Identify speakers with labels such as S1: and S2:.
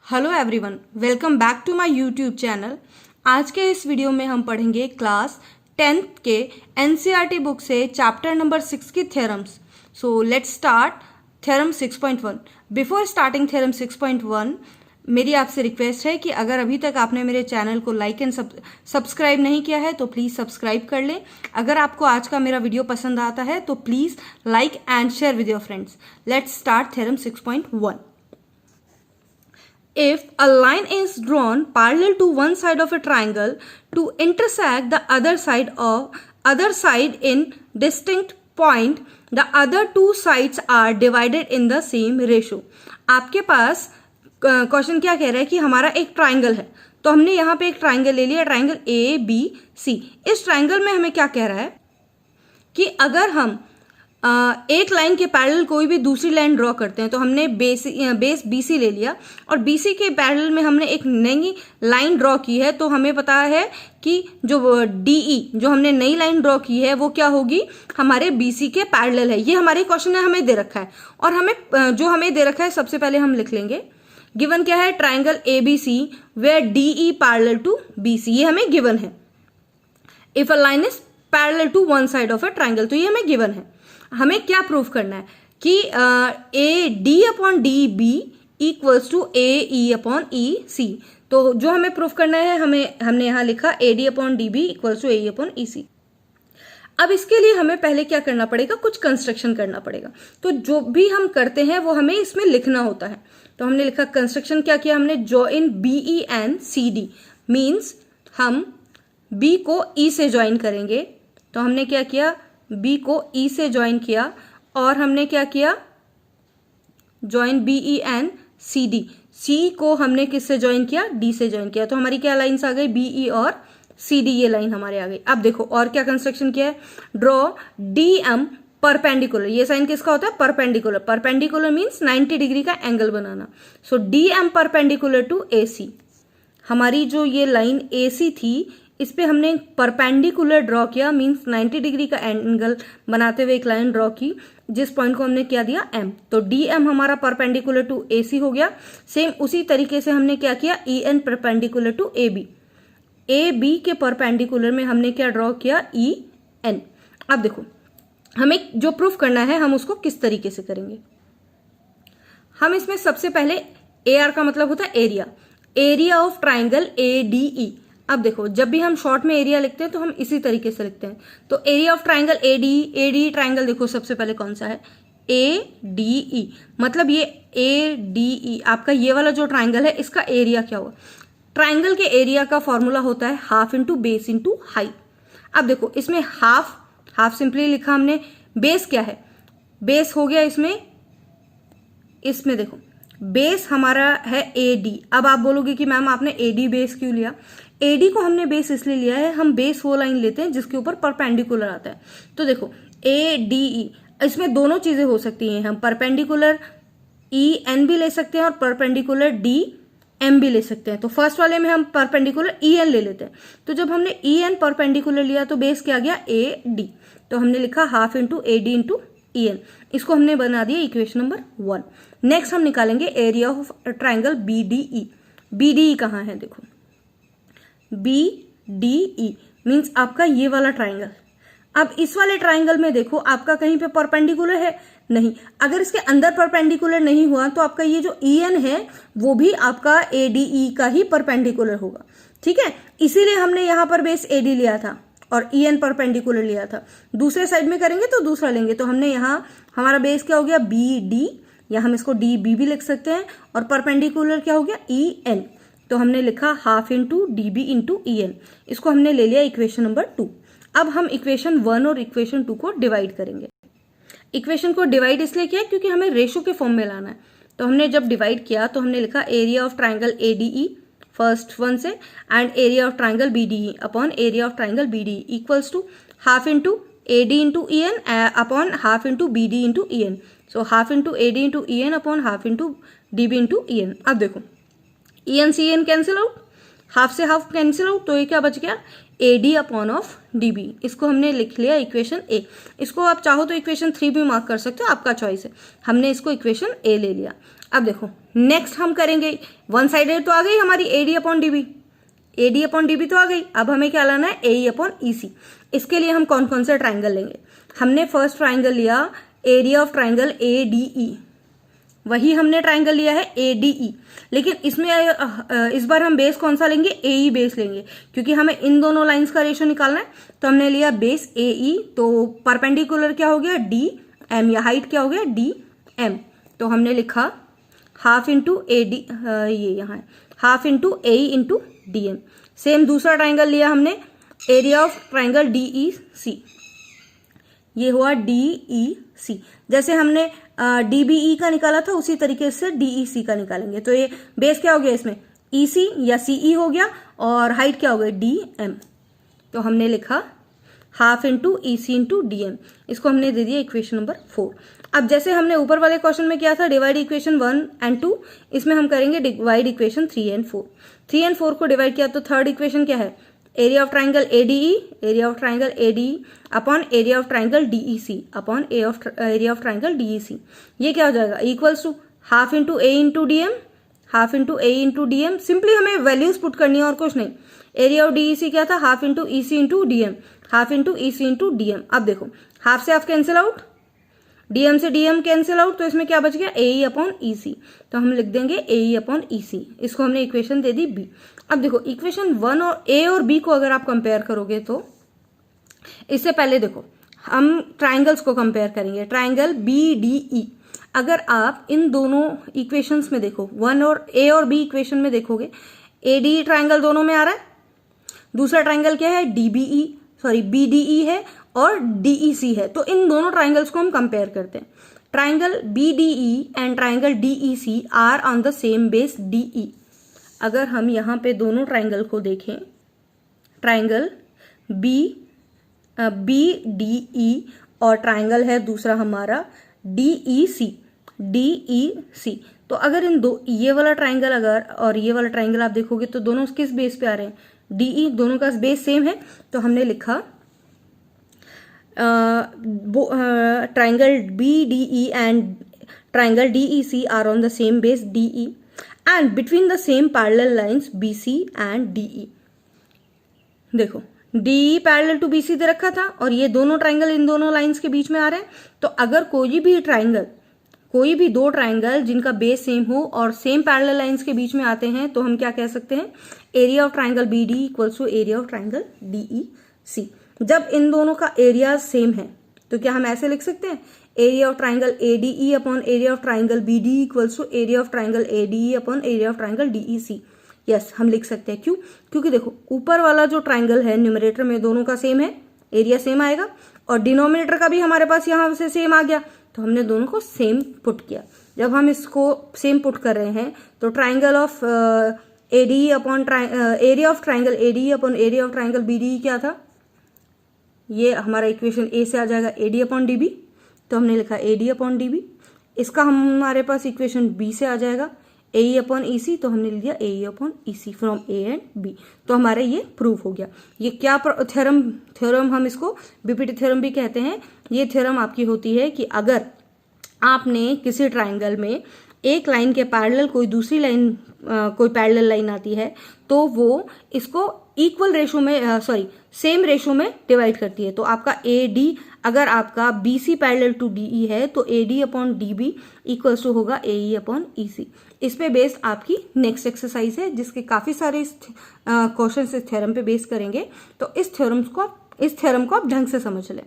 S1: Hello everyone, welcome back to my YouTube channel. आज के इस वीडियो में हम पढ़ेंगे क्लास 10th के एनसीईआरटी बुक से चैप्टर नंबर 6 की theorems. So let's start theorem 6.1। Before starting theorem 6.1 मेरी आपसे रिक्वेस्ट है कि अगर अभी तक आपने मेरे चैनल को लाइक एंड सब्सक्राइब नहीं किया है तो प्लीज़ सब्सक्राइब कर लें। अगर आपको आज का मेरा वीडियो पसंद आता है तो please like and share with your friends. Let's start theorem 6.1। If a line is drawn parallel to one side of a triangle to intersect the other side in distinct point, the other two sides are divided in the same ratio. आपके पास question क्या कह रहा है कि हमारा एक triangle है, तो हमने यहाँ पे एक ट्राइंगल ले लिया, ट्राइंगल ए बी सी। इस ट्राइंगल में हमें क्या कह रहा है कि अगर हम एक लाइन के पैरेलल कोई भी दूसरी लाइन ड्रॉ करते हैं, तो हमने बेस BC ले लिया और BC के पैरेलल में हमने एक नई लाइन ड्रॉ की है, तो हमें पता है कि जो DE जो हमने नई लाइन ड्रॉ की है वो क्या होगी, हमारे BC के पैरेलल है। ये हमारे क्वेश्चन में हमें दे रखा है और हमें दे रखा है, सबसे पहले हम लिख लेंगे गिवन क्या है, triangle ABC where DE parallel to BC, ये हमें गिवन है। If a line is parallel to one side of a triangle, तो ये हमें गिवन है। हमें क्या प्रूफ करना है कि AD upon DB equals to AE upon EC। तो जो हमें प्रूफ करना है, हमने यहां लिखा AD upon DB equals to AE upon EC। अब इसके लिए हमें पहले क्या करना पड़ेगा, कुछ कंस्ट्रक्शन करना पड़ेगा। तो जो भी हम करते हैं वो हमें इसमें लिखना होता है। तो हमने लिखा कंस्ट्रक्शन क्या किया, हमने join BE and CD means हम B को E से ज्वाइन करेंगे। तो हमने क्या किया, B को E से ज्वाइन किया और हमने क्या किया, join BE and CD। C को हमने किससे ज्वाइन किया, D से ज्वाइन किया। तो हमारी क्या लाइन्स आ गई, BE और CD, ये लाइन हमारे आ गई। अब देखो और क्या कंस्ट्रक्शन किया है, ड्रॉ DM परपेंडिकुलर। ये साइन किसका होता है, परपेंडिकुलर। परपेंडिकुलर मीन्स 90 डिग्री का एंगल बनाना। So DM perpendicular to AC। हमारी जो ये लाइन AC थी, इस पे हमने परपेंडिकुलर ड्रॉ किया, मींस 90 डिग्री का एंगल बनाते हुए एक लाइन ड्रॉ की, जिस पॉइंट को हमने क्या दिया, M। तो DM हमारा परपेंडिकुलर टू AC हो गया। सेम उसी तरीके से हमने क्या किया, EN perpendicular to AB। AB के परपेंडिकुलर में हमने क्या ड्रॉ किया, EN। अब देखो हमें जो प्रूफ करना है हम उसको किस तरीके से करेंगे। हम इसमें सबसे पहले AR का मतलब होता है area, area of triangle ADE। अब देखो जब भी हम शॉर्ट में एरिया लिखते हैं तो हम इसी तरीके से लिखते हैं। तो area of triangle ADE triangle देखो सबसे पहले कौन सा है, ADE। मतलब ये ADE आपका ये वाला जो ट्राइंगल है, इसका एरिया क्या हुआ, ट्राइंगल के एरिया का फॉर्मूला होता है half into base into height. अब देखो इसमें हाफ सिंपली लिखा हमने, बेस क्या है, बेस हो गया इसमें देखो बेस हमारा है AD। अब आप बोलोगे कि मैम आपने AD बेस क्यों लिया, AD को हमने बेस इसलिए लिया है, हम बेस वो लाइन लेते हैं जिसके ऊपर परपेंडिकुलर आता है। तो देखो ADE, इसमें दोनों चीजें हो सकती हैं, हम परपेंडिकुलर EN भी ले सकते हैं और परपेंडिकुलर DM भी ले सकते हैं। तो फर्स्ट वाले में हम परपेंडिकुलर EN ले लेते हैं। तो जब हमने EN परपेंडिकुलर लिया तो बेस क्या गया, AD। तो हमने लिखा half into AD into EN। इसको हमने बना दिया इक्वेशन नंबर 1। नेक्स्ट हम निकालेंगे area of triangle BDE। BDE कहाँ है, देखो BDE मीन्स आपका ये वाला ट्राइंगल। अब इस वाले ट्राइंगल में देखो आपका कहीं पे परपेंडिकुलर है नहीं, अगर इसके अंदर परपेंडिकुलर नहीं हुआ तो आपका ये जो EN है वो भी आपका ADE का ही परपेंडिकुलर होगा। ठीक है, इसीलिए हमने यहाँ पर बेस AD लिया था और EN परपेंडिकुलर लिया था। दूसरे साइड में करेंगे तो दूसरा लेंगे। तो हमने यहाँ हमारा बेस क्या हो गया, BD, या हम इसको DB भी लिख सकते हैं, और परपेंडिकुलर क्या हो गया, EN। तो हमने लिखा half into DB into EN। इसको हमने ले लिया इक्वेशन नंबर 2। अब हम इक्वेशन 1 और इक्वेशन 2 को डिवाइड करेंगे। इक्वेशन को डिवाइड इसलिए किया क्योंकि हमें रेशो के फॉर्म में लाना है। तो हमने जब डिवाइड किया तो हमने लिखा area of triangle ADE first one से and area of triangle BDE upon area of triangle BDE equals to half into AD into EN upon half into BD into EN। So half into AD into EN upon half into DB into EN। अब देखो EN से EN cancel out, half से half cancel out, तो ये क्या बच गया, AD upon of DB। इसको हमने लिख लिया इक्वेशन A। इसको आप चाहो तो इक्वेशन 3 भी मार्क कर सकते हो, आपका चॉइस है। हमने इसको इक्वेशन A ले लिया। अब देखो नेक्स्ट हम करेंगे, वन साइडेड तो आ गई हमारी AD upon DB, AD upon DB तो आ गई। अब हमें क्या लाना है, AE अपॉन EC। इसके लिए हम कौन कौन से ट्राइंगल लेंगे, हमने फर्स्ट ट्राइंगल लिया एरिया ऑफ ट्राइंगल ADE, वही हमने ट्राइंगल लिया है ADE, लेकिन इसमें इस बार हम बेस कौन सा लेंगे, AE बेस लेंगे, क्योंकि हमें इन दोनों लाइंस का रेशियो निकालना है। तो हमने लिया बेस AE, तो परपेंडिकुलर क्या हो गया DM, या हाइट क्या हो गया DM। तो हमने लिखा हाफ इंटू AD, ये यहाँ है half into AE into DM। Same दूसरा ट्राइंगल लिया हमने एरिया ऑफ ट्राइंगल DEC, ये हुआ DEC। जैसे हमने DBE का निकाला था उसी तरीके से DEC का निकालेंगे। तो ये बेस क्या हो गया इसमें, EC या CE हो गया, और हाइट क्या हो गई DM। तो हमने लिखा half into EC into DM, इसको हमने दे दिया इक्वेशन नंबर 4। अब जैसे हमने ऊपर वाले क्वेश्चन में किया था डिवाइड इक्वेशन 1 एंड 2, इसमें हम करेंगे डिवाइड इक्वेशन 3 एंड 4। 3 एंड 4 को डिवाइड किया तो थर्ड इक्वेशन क्या है, area of triangle ADE, area of triangle ADE upon area of triangle DEC upon area of triangle DEC। ये क्या हो जाएगा, equals to half into A into DM, half into A into DM। Simply हमें values put करनी है और कुछ नहीं। एरिया ऑफ DEC क्या था, half into EC into DM, half into EC into DM। अब देखो हाफ से हाफ कैंसिल आउट, DM से DM कैंसिल आउट, तो इसमें क्या बच गया AE अपॉन EC। तो हम लिख देंगे AE अपॉन EC, इसको हमने इक्वेशन दे दी B। अब देखो इक्वेशन 1 और A और B को अगर आप कंपेयर करोगे तो इससे पहले देखो हम ट्राइंगल्स को कंपेयर करेंगे, ट्राइंगल BDE। अगर आप इन दोनों इक्वेशंस में देखो, A और B इक्वेशन में देखोगे ADE ट्राइंगल दोनों में आ रहा है, दूसरा ट्राइंगल क्या है BDE है और DEC है। तो इन दोनों ट्राइंगल्स को हम कंपेयर करते हैं। Triangle BDE and triangle DEC are on the same base DE। अगर हम यहाँ पे दोनों ट्राइंगल को देखें, ट्राइंगल BDE और ट्राइंगल है दूसरा हमारा DEC। तो अगर इन दो, ये वाला ट्राइंगल अगर और ये वाला ट्राइंगल आप देखोगे तो दोनों किस बेस पे आ रहे हैं, DE, दोनों का बेस सेम है। तो हमने लिखा triangle BDE and triangle DEC are on the same base DE and between the same parallel lines BC and DE। देखो DE पैरेलल टू BC दे रखा था और ये दोनों ट्राइंगल इन दोनों लाइंस के बीच में आ रहे हैं। तो अगर कोई भी दो ट्राइंगल जिनका बेस सेम हो और सेम पैरेलल लाइंस के बीच में आते हैं तो हम क्या कह सकते हैं, area of triangle BD equals to area of triangle DEC। जब इन दोनों का एरिया सेम है तो क्या हम ऐसे लिख सकते हैं, area of triangle ADE upon area of triangle BD equals to area of triangle ADE upon area of triangle DEC। Yes, हम लिख सकते हैं। क्यों, क्योंकि देखो ऊपर वाला जो ट्राइंगल है न्यूमरेटर में दोनों का सेम है, एरिया सेम आएगा, और डिनोमिनेटर का भी हमारे पास यहाँ से सेम आ गया, तो हमने दोनों को सेम पुट किया। जब हम इसको सेम पुट कर रहे हैं तो triangle of ADE upon area of triangle ADE upon area of triangle BDE क्या था, ये हमारा इक्वेशन A से आ जाएगा AD अपॉन DB। तो हमने लिखा AD अपॉन DB। इसका हमारे पास इक्वेशन B से आ जाएगा AE अपॉन EC। तो हमने लिया AE upon EC from A and B। तो हमारा ये प्रूव हो गया। ये क्या थ्योरम हम इसको BPT थ्योरम भी कहते हैं। ये थ्योरम आपकी होती है कि अगर आपने किसी ट्राइंगल में एक लाइन के पैरेलल कोई दूसरी लाइन कोई पैरेलल लाइन आती है तो वो इसको इक्वल रेशो में सेम रेशो में डिवाइड करती है। तो आपका AD, अगर आपका BC पैरेलल टू DE है तो AD upon DB equals to होगा AE अपॉन EC। इस पे बेस्ड आपकी नेक्स्ट एक्सरसाइज है जिसके काफी सारे क्वेश्चन इस थ्योरम पे बेस करेंगे। तो इस थ्योरम को आप ढंग से समझ लें।